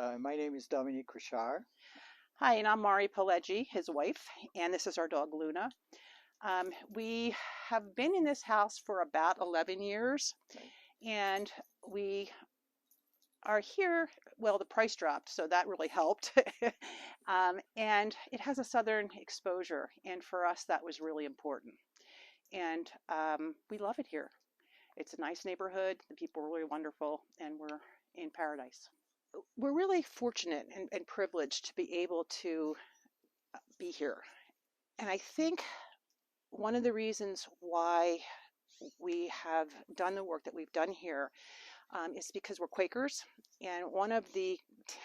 My name is Dominique. Hi, and I'm Mairi, his wife, and this is our dog Luna. We have been in this house for about 11 years, and we are here. Well, the price dropped, so that really helped. And it has a southern exposure, and for us, that was really important. And we love it here. It's a nice neighborhood. The people are really wonderful, and we're in paradise. We're really fortunate and privileged to be able to be here. And I think one of the reasons why we have done the work that we've done here is because we're Quakers, and one of the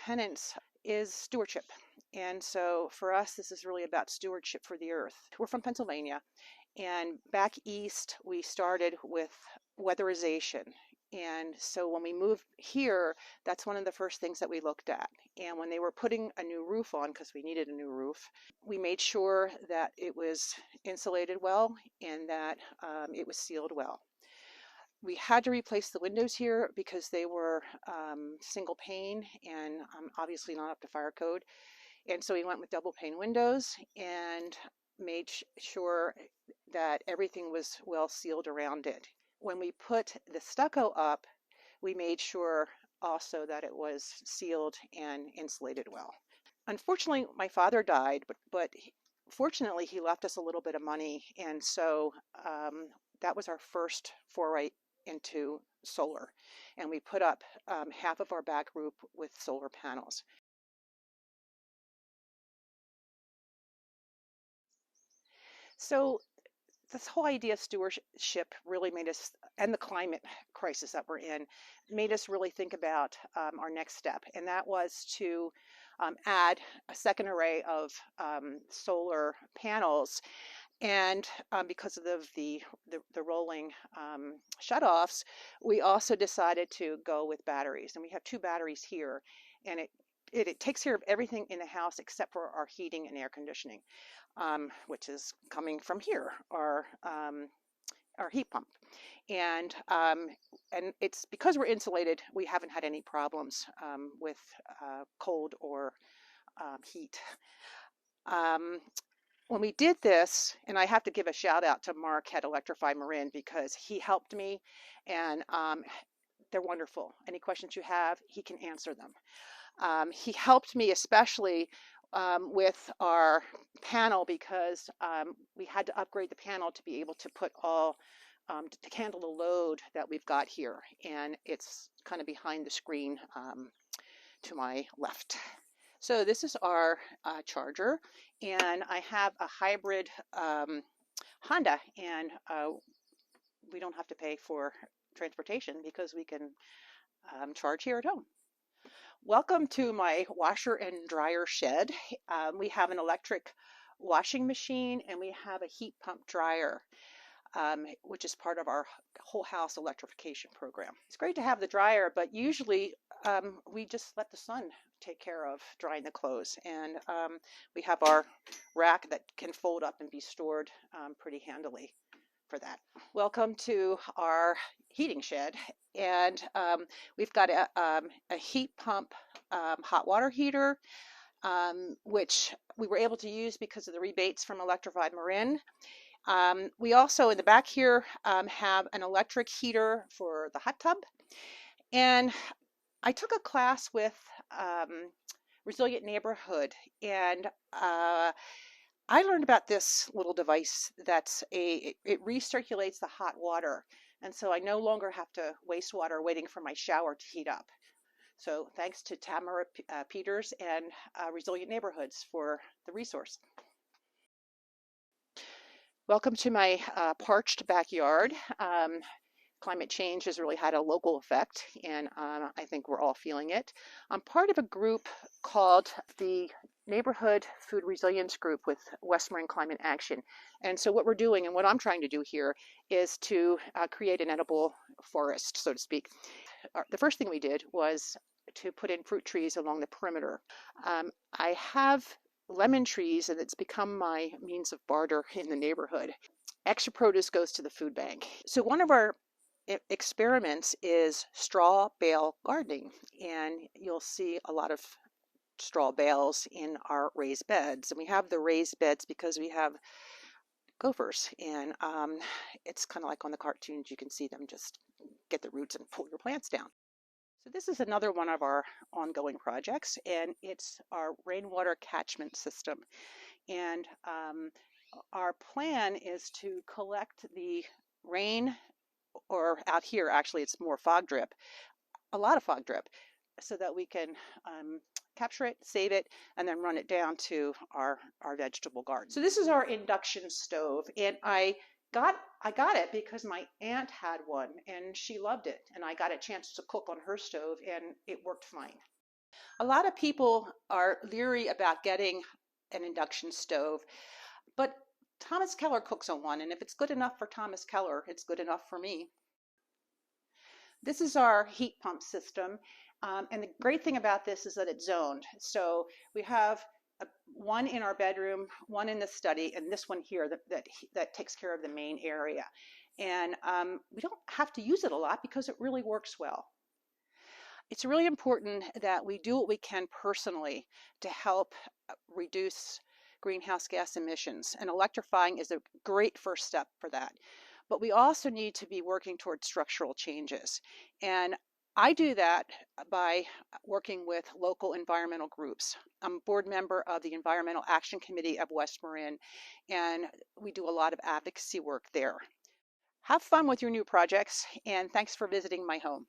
tenets is stewardship. And so for us, this is really about stewardship for the earth. We're from Pennsylvania, and back east, we started with weatherization. And so when we moved here, that's one of the first things that we looked at. And when they were putting a new roof on, because we needed a new roof, we made sure that it was insulated well and that it was sealed well. We had to replace the windows here because they were single pane and obviously not up to fire code. And so we went with double pane windows and made sure that everything was well sealed around it. When we put the stucco up, we made sure also that it was sealed and insulated well. Unfortunately, my father died, but fortunately he left us a little bit of money, and so that was our first foray into solar, and we put up half of our back roof with solar panels. So this whole idea of stewardship really made us, and the climate crisis that we're in, made us really think about our next step, and that was to add a second array of solar panels. And because of the rolling shutoffs, we also decided to go with batteries. And we have 2 batteries here, and it takes care of everything in the house except for our heating and air conditioning, which is coming from here, our heat pump. And it's because we're insulated, we haven't had any problems with cold or heat. When we did this, and I have to give a shout out to Mark at Electrify Marin because he helped me, and they're wonderful. Any questions you have, he can answer them. He helped me especially with our panel because we had to upgrade the panel to be able to put all, to handle the load that we've got here. And it's kind of behind the screen to my left. So this is our charger, and I have a hybrid Honda, and we don't have to pay for transportation because we can charge here at home. Welcome to my washer and dryer shed. We have an electric washing machine, and we have a heat pump dryer, which is part of our whole house electrification program. It's great to have the dryer, but usually we just let the sun take care of drying the clothes. And we have our rack that can fold up and be stored pretty handily for that. Welcome to our heating shed. And we've got a heat pump hot water heater, which we were able to use because of the rebates from Electrify Marin. We also, in the back here, have an electric heater for the hot tub. And I took a class with Resilient Neighborhood, and I learned about this little device it recirculates the hot water. And so I no longer have to waste water waiting for my shower to heat up. So thanks to Tamara Peters and Resilient Neighborhoods for the resource. Welcome to my parched backyard. Climate change has really had a local effect, and I think we're all feeling it. I'm part of a group called the Neighborhood Food Resilience Group with West Marin Climate Action. And so what we're doing, and what I'm trying to do here, is to create an edible forest, so to speak. The first thing we did was to put in fruit trees along the perimeter. I have lemon trees, and it's become my means of barter in the neighborhood. Extra produce goes to the food bank. So one of our experiments is straw bale gardening, and you'll see a lot of straw bales in our raised beds. And we have the raised beds because we have gophers, and it's kind of like on the cartoons, you can see them just get the roots and pull your plants down. So this is another one of our ongoing projects, and it's our rainwater catchment system. And our plan is to collect the rain, or out here actually it's more fog drip, a lot of fog drip, so that we can capture it, save it, and then run it down to our vegetable garden. So this is our induction stove, and I got it because my aunt had one and she loved it, and I got a chance to cook on her stove and it worked fine. A lot of people are leery about getting an induction stove, but Thomas Keller cooks on one, and if it's good enough for Thomas Keller, it's good enough for me. This is our heat pump system, and the great thing about this is that it's zoned. So we have one in our bedroom, one in the study, and this one here that takes care of the main area. And we don't have to use it a lot because it really works well. It's really important that we do what we can personally to help reduce greenhouse gas emissions, and electrifying is a great first step for that. But we also need to be working towards structural changes. And I do that by working with local environmental groups. I'm a board member of the Environmental Action Committee of West Marin, and we do a lot of advocacy work there. Have fun with your new projects, and thanks for visiting my home.